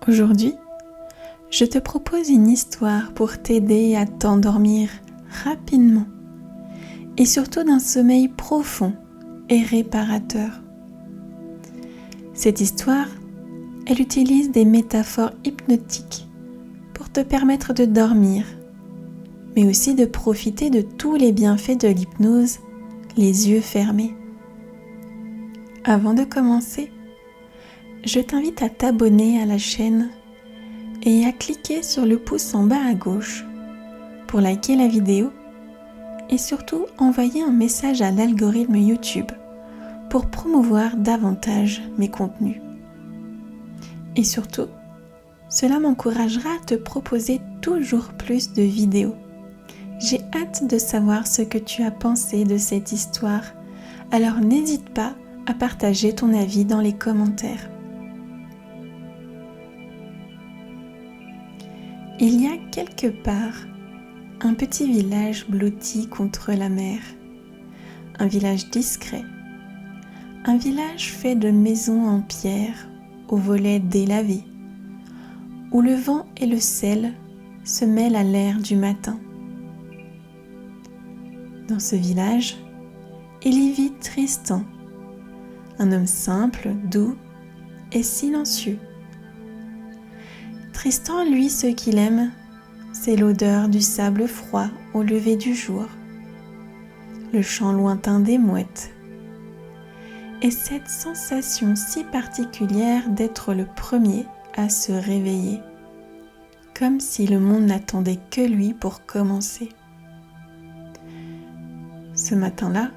Aujourd'hui, je te propose une histoire pour t'aider à t'endormir rapidement et surtout d'un sommeil profond et réparateur. Cette histoire, elle utilise des métaphores hypnotiques pour te permettre de dormir, mais aussi de profiter de tous les bienfaits de l'hypnose, les yeux fermés. Avant de commencer, je t'invite à t'abonner à la chaîne et à cliquer sur le pouce en bas à gauche pour liker la vidéo et surtout envoyer un message à l'algorithme YouTube pour promouvoir davantage mes contenus. Et surtout, cela m'encouragera à te proposer toujours plus de vidéos. J'ai hâte de savoir ce que tu as pensé de cette histoire, alors n'hésite pas à partager ton avis dans les commentaires. Il y a quelque part un petit village blotti contre la mer, un village discret, un village fait de maisons en pierre aux volets délavés, où le vent et le sel se mêlent à l'air du matin. Dans ce village, il y vit Tristan, un homme simple, doux et silencieux. Tristan, lui, ce qu'il aime, c'est l'odeur du sable froid au lever du jour, le chant lointain des mouettes, et cette sensation si particulière d'être le premier à se réveiller, comme si le monde n'attendait que lui pour commencer. Ce matin-là,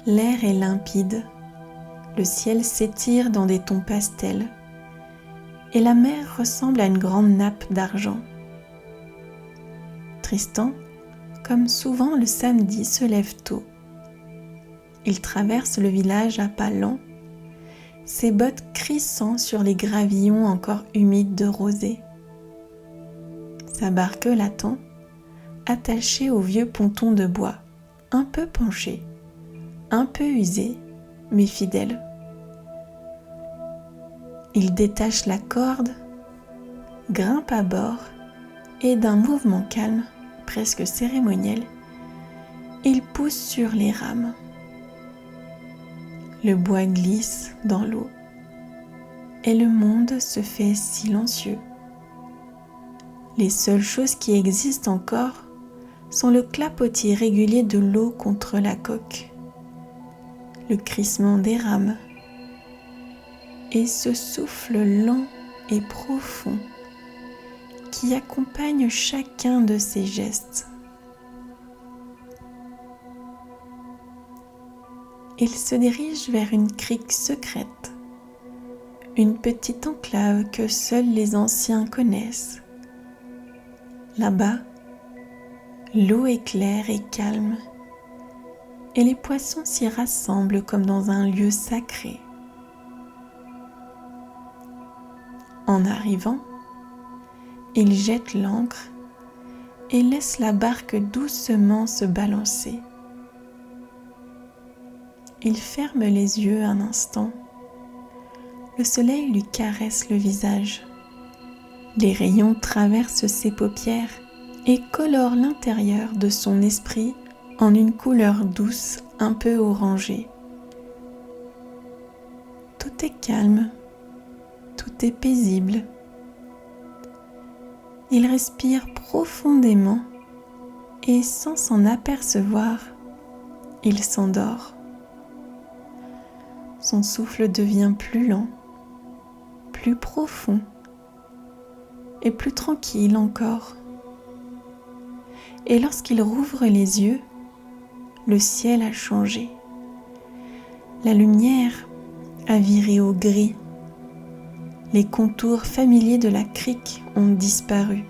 l'air est limpide, le ciel s'étire dans des tons pastels, et la mer ressemble à une grande nappe d'argent. Tristan, comme souvent le samedi, se lève tôt. Il traverse le village à pas lents, ses bottes crissant sur les gravillons encore humides de rosée. Sa barque l'attend, attachée au vieux ponton de bois, un peu penché, un peu usé, mais fidèle. Il détache la corde, grimpe à bord et d'un mouvement calme, presque cérémoniel, il pousse sur les rames. Le bois glisse dans l'eau et le monde se fait silencieux. Les seules choses qui existent encore sont le clapotis régulier de l'eau contre la coque, le crissement des rames et ce souffle lent et profond qui accompagne chacun de ses gestes. Il se dirige vers une crique secrète, une petite enclave que seuls les anciens connaissent. Là-bas, l'eau est claire et calme, et les poissons s'y rassemblent comme dans un lieu sacré. En arrivant, il jette l'ancre et laisse la barque doucement se balancer. Il ferme les yeux un instant. Le soleil lui caresse le visage. Les rayons traversent ses paupières et colorent l'intérieur de son esprit en une couleur douce un peu orangée. Tout est calme, tout est paisible. Il respire profondément et sans s'en apercevoir, il s'endort. Son souffle devient plus lent, plus profond et plus tranquille encore. Et lorsqu'il rouvre les yeux, le ciel a changé. La lumière a viré au gris. Les contours familiers de la crique ont disparu.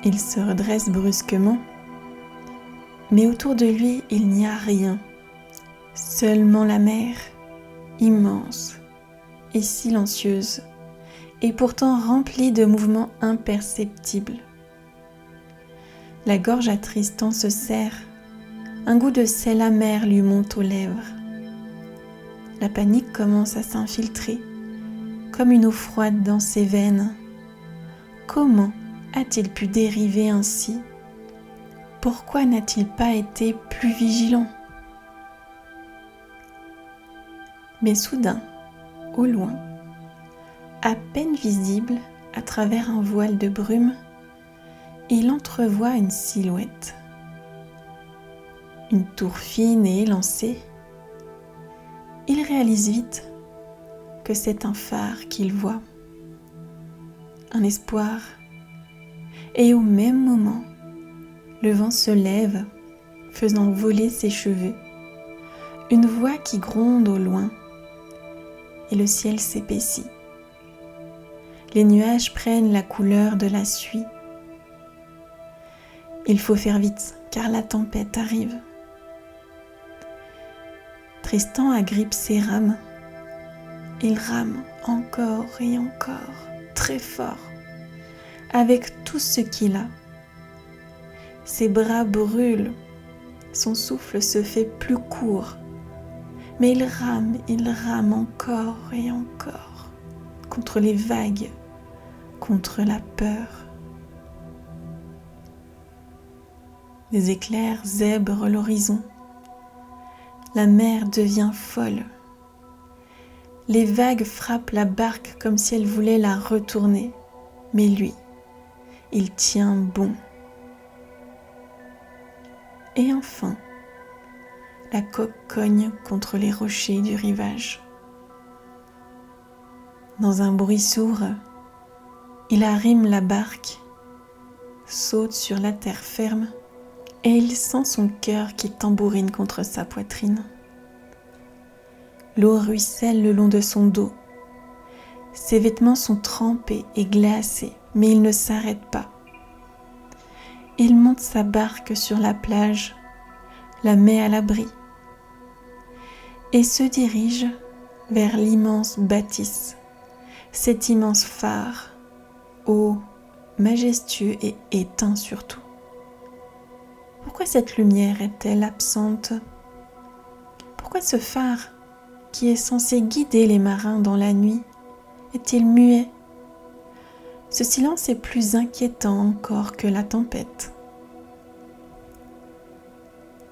Il se redresse brusquement, mais autour de lui, il n'y a rien. Seulement la mer, immense et silencieuse, et pourtant remplie de mouvements imperceptibles. La gorge à Tristan se serre, un goût de sel amer lui monte aux lèvres. La panique commence à s'infiltrer comme une eau froide dans ses veines. Comment a-t-il pu dériver ainsi? Pourquoi n'a-t-il pas été plus vigilant? Mais soudain, au loin, à peine visible à travers un voile de brume, il entrevoit une silhouette. Une tour fine et élancée. Il réalise vite que c'est un phare qu'il voit, un espoir. Et au même moment, le vent se lève, faisant voler ses cheveux. Une voix qui gronde au loin, et le ciel s'épaissit. Les nuages prennent la couleur de la suie. Il faut faire vite, car la tempête arrive. Tristan agrippe ses rames. Il rame encore et encore, très fort, avec tout ce qu'il a. Ses bras brûlent, son souffle se fait plus court, mais il rame encore et encore, contre les vagues, contre la peur. Les éclairs zèbrent l'horizon. La mer devient folle. Les vagues frappent la barque comme si elles voulaient la retourner. Mais lui, il tient bon. Et enfin, la coque cogne contre les rochers du rivage. Dans un bruit sourd, il arrime la barque, saute sur la terre ferme et il sent son cœur qui tambourine contre sa poitrine. L'eau ruisselle le long de son dos. Ses vêtements sont trempés et glacés, mais il ne s'arrête pas. Il monte sa barque sur la plage, la met à l'abri et se dirige vers l'immense bâtisse, cet immense phare, haut, majestueux et éteint surtout. Pourquoi cette lumière est-elle absente? Pourquoi ce phare, qui est censé guider les marins dans la nuit, est-il muet? Ce silence est plus inquiétant encore que la tempête.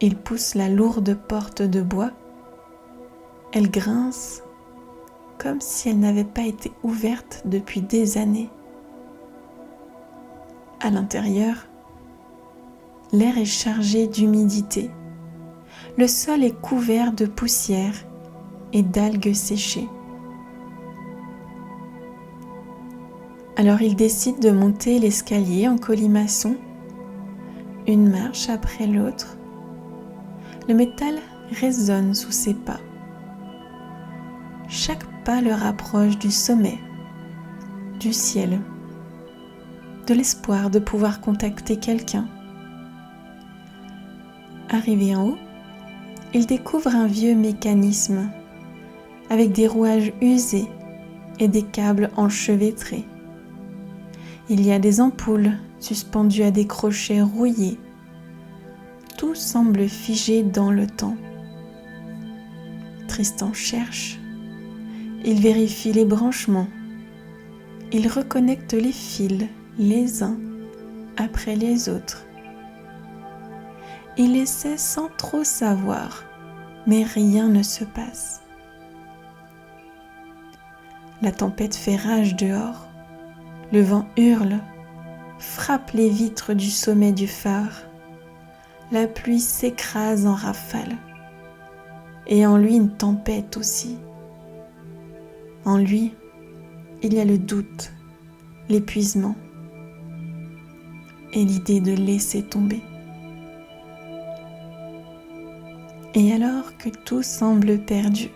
Il pousse la lourde porte de bois. Elle grince comme si elle n'avait pas été ouverte depuis des années. À l'intérieur, l'air est chargé d'humidité. Le sol est couvert de poussière et d'algues séchées. Alors il décide de monter l'escalier en colimaçon, une marche après l'autre. Le métal résonne sous ses pas. Chaque pas le rapproche du sommet, du ciel, de l'espoir de pouvoir contacter quelqu'un. Arrivé en haut, il découvre un vieux mécanisme avec des rouages usés et des câbles enchevêtrés. Il y a des ampoules suspendues à des crochets rouillés. Tout semble figé dans le temps. Tristan cherche. Il vérifie les branchements. Il reconnecte les fils les uns après les autres. Il essaie sans trop savoir, mais rien ne se passe. La tempête fait rage dehors. Le vent hurle, frappe les vitres du sommet du phare. La pluie s'écrase en rafales. Et en lui une tempête aussi. En lui, il y a le doute, l'épuisement et l'idée de laisser tomber. Et alors que tout semble perdu,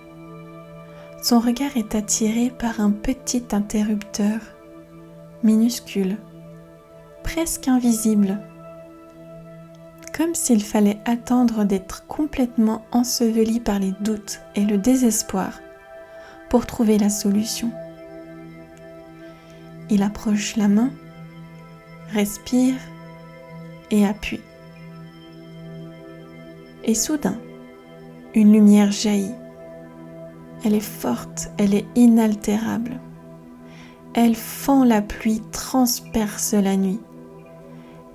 son regard est attiré par un petit interrupteur, minuscule, presque invisible, comme s'il fallait attendre d'être complètement enseveli par les doutes et le désespoir pour trouver la solution. Il approche la main, respire et appuie. Et soudain, une lumière jaillit. Elle est forte, elle est inaltérable. Elle fend la pluie, transperce la nuit.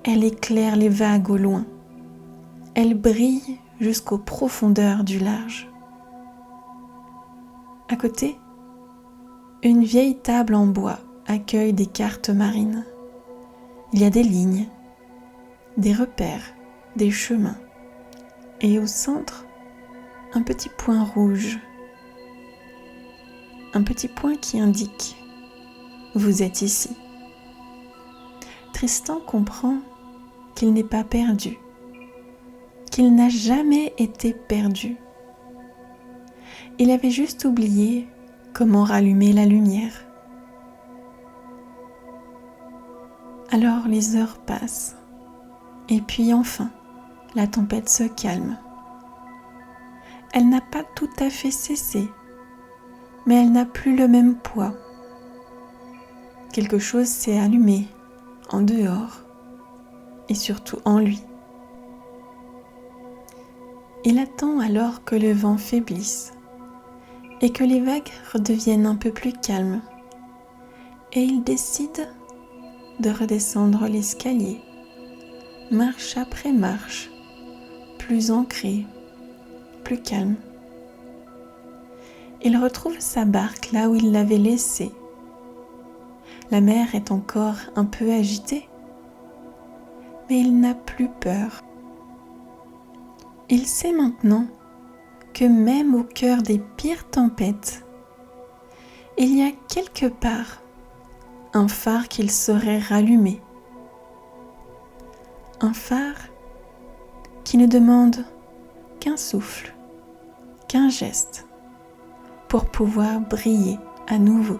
Elle éclaire les vagues au loin. Elle brille jusqu'aux profondeurs du large. À côté, une vieille table en bois accueille des cartes marines. Il y a des lignes, des repères, des chemins. Et au centre, un petit point rouge. Un petit point qui indique « Vous êtes ici ». Tristan comprend qu'il n'est pas perdu, qu'il n'a jamais été perdu. Il avait juste oublié comment rallumer la lumière. Alors les heures passent, et puis enfin, la tempête se calme. Elle n'a pas tout à fait cessé, mais elle n'a plus le même poids. Quelque chose s'est allumé en dehors et surtout en lui. Il attend alors que le vent faiblisse et que les vagues redeviennent un peu plus calmes, et il décide de redescendre l'escalier, marche après marche, plus ancré, plus calme. Il retrouve sa barque là où il l'avait laissée. La mer est encore un peu agitée, mais il n'a plus peur. Il sait maintenant que même au cœur des pires tempêtes, il y a quelque part un phare qu'il saurait rallumer. Un phare qui ne demande qu'un souffle, qu'un geste pour pouvoir briller à nouveau.